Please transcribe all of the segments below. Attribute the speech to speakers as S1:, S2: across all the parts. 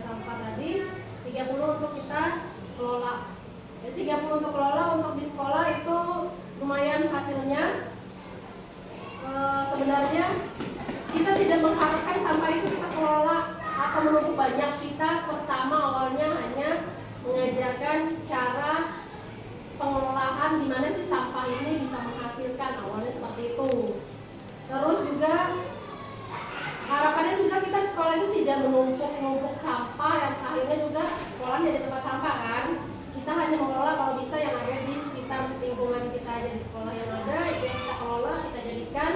S1: sampah tadi, 30 untuk kita kelola. Jadi 30 untuk kelola, untuk di sekolah itu lumayan hasilnya. Sebenarnya kita tidak mengharapkan sampah itu kita kelola atau menumpuk banyak. Kita pertama awalnya hanya mengajarkan cara pengelolaan gimana sih sampah ini bisa menghasilkan, awalnya seperti itu. Terus juga harapannya juga kita sekolah itu tidak menumpuk sampah yang akhirnya juga sekolah jadi tempat sampah kan. Kita hanya mengelola kalau bisa yang ada di sekitar lingkungan kita aja, di sekolah yang ada itu yang kita kelola, kita jadikan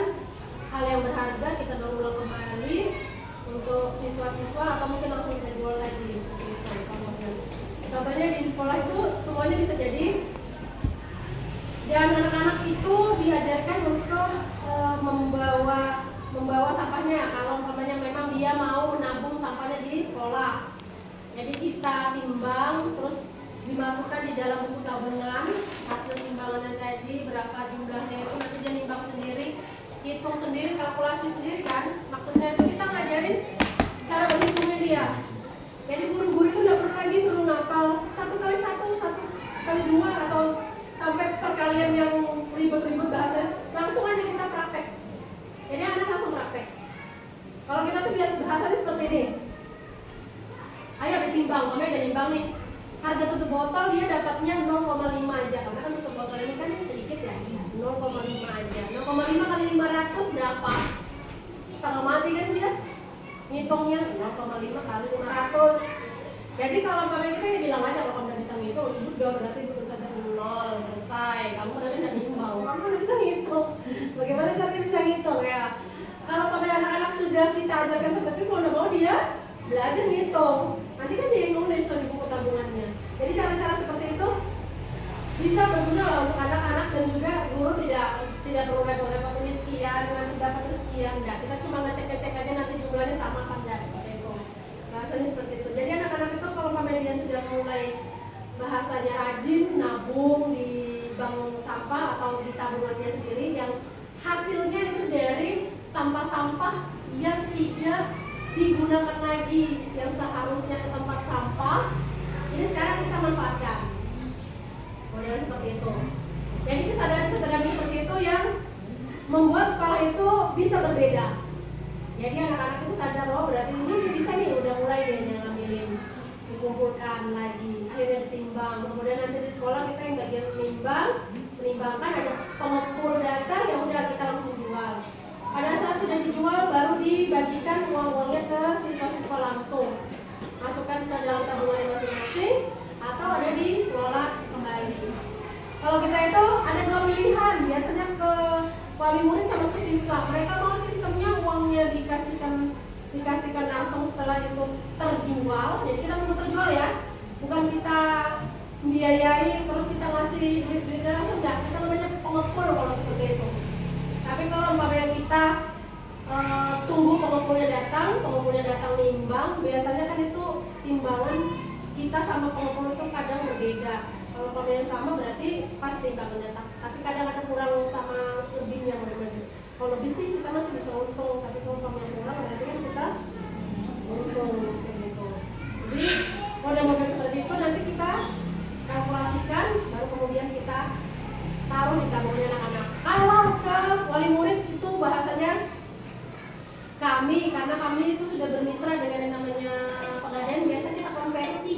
S1: hal yang berharga, kita daur ulang kembali untuk siswa-siswa atau mungkin langsung kita jual lagi seperti itu. Contohnya di sekolah itu semuanya bisa jadi, dan anak-anak itu diajarkan untuk membawa sampahnya. Kalau umpamanya memang dia mau menabung sampahnya di sekolah, jadi kita timbang terus dimasukkan di dalam buku tabungan hasil timbangan tadi berapa jumlahnya itu, nanti dia nimbang sendiri, hitung sendiri, kalkulasi sendiri kan. Maksudnya itu kita ngajarin cara berhitungnya dia. Jadi guru-guru itu nggak perlu lagi suruh ngapal 1 kali 1, 1 kali 2 atau sampai perkalian yang ribet-ribet bahasa. Langsung aja kita praktek. Jadi anak langsung praktek. Kalau kita tuh biasa bahasanya seperti ini. Ayo ditimbang, mama udah nimbang nih. Harga tutup botol dia dapatnya 0,5 aja. Karena kan tutup botol ini kan sedikit ya. 0,5 aja. 0,5 kali 500 berapa? Setengah mati kan dia. Ngitungnya 0,5 kali 500. Jadi kalau mama kita ya bilang aja kalau kamu udah bisa ngitung, udah berarti butuh saja 0, selesai. Kamu berarti udah nimbang, kamu udah bisa ngitung. Bagaimana caranya bisa ngitung ya? Kalau anak-anak sudah kita ajarkan seperti itu, mau mau dia belajar ngitung. Nanti kan dia nulis di buku tabungannya. Jadi cara-cara seperti itu bisa berguna loh untuk anak-anak, dan juga guru tidak perlu repot-repot ini sekian, nanti dapat sekian. Enggak, kita cuma ngecek-ngecek aja nanti jumlahnya sama apa enggak, seperti itu. Bahasanya seperti itu. Jadi anak-anak itu kalau dia sudah mulai bahasanya rajin nabung di bank sampah atau di tabungannya sendiri, yang hasilnya itu dari sampah-sampah yang tidak digunakan lagi, yang seharusnya ke tempat sampah, ini sekarang kita manfaatkan. Modelnya seperti itu. Jadi kesadaran seperti itu yang membuat sekolah itu bisa berbeda. Jadi anak-anak itu sadar, oh berarti ini bisa nih, udah mulai deh ngambilin, dikumpulkan lagi, akhirnya ditimbang. Kemudian nanti di sekolah kita yang bagian menimbangkan, ada pengepul data, yang udah kita langsung jual. Pada saat sudah dijual baru dibagikan uang-uangnya ke siswa-siswa langsung, masukkan ke dalam tabungan masing-masing atau ada dikelola kembali. Kalau kita itu ada 2 pilihan, biasanya ke wali murid sama ke siswa. Mereka mau sistemnya uangnya dikasihkan langsung setelah itu terjual. Jadi kita mau terjual ya, bukan kita membiayai terus kita ngasih duit langsung, enggak. Kita namanya pengepul kalau seperti itu. Tapi kalau umpamanya kita tunggu pengepulnya datang nimbang, biasanya kan itu timbangan kita sama pengepul itu kadang berbeda. Kalau umpamanya sama berarti pas timbangannya, tapi kadang ada kurang sama lebihnya benar-benar. Kalau lebih sih kita masih bisa untung, tapi kalau umpamanya kurang berarti kan kita untung kayak gitu. Jadi model-model seperti itu nanti kita kalkulasikan, baru kemudian kita taruh di tabungan anak-anak. Kalau ke wali murid itu bahasanya kami, karena kami itu sudah bermitra dengan yang namanya Pegadaian, biasanya kita konversi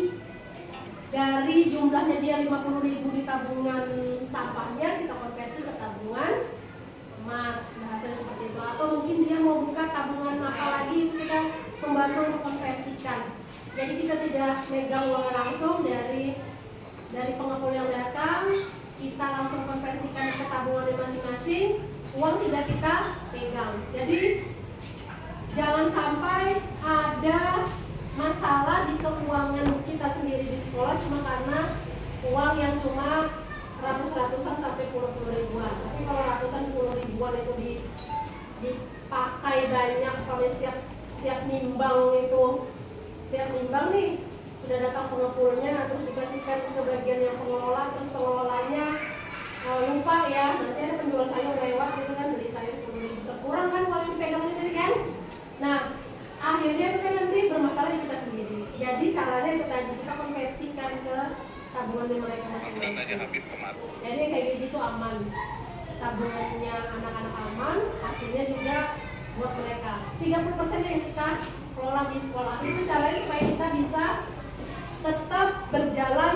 S1: dari jumlahnya dia 50.000 di tabungan sampahnya, kita konversi ke tabungan emas, bahasanya seperti itu. Atau mungkin dia mau buka tabungan apa lagi, itu kita membantu mengkonversikan. Jadi kita tidak megang uang langsung dari pengepul yang datang, kita langsung konversikan ke tabungan masing-masing, uang tidak kita pegang. Jadi jangan sampai ada masalah di keuangan kita sendiri di sekolah cuma karena uang yang cuma ratus-ratusan sampai puluh-puluh ribuan. Tapi kalau ratusan puluh ribuan itu dipakai banyak, kalau setiap nimbang nih sudah datang pengepulnya, terus dikasihkan ke bagian yang pengelola, terus pengelolanya lupa ya, nanti ada penjual sayur lewat gitu kan, beli sayur terkurang kan uang yang pegang sendiri kan. Nah akhirnya itu kan nanti bermasalah di kita sendiri. Jadi tabungannya mereka masing-masing. Jadi kayak gitu aman, tabungannya anak-anak aman, hasilnya juga buat mereka. 30% yang kita kelola di sekolah itu caranya supaya kita bisa tetap berjalan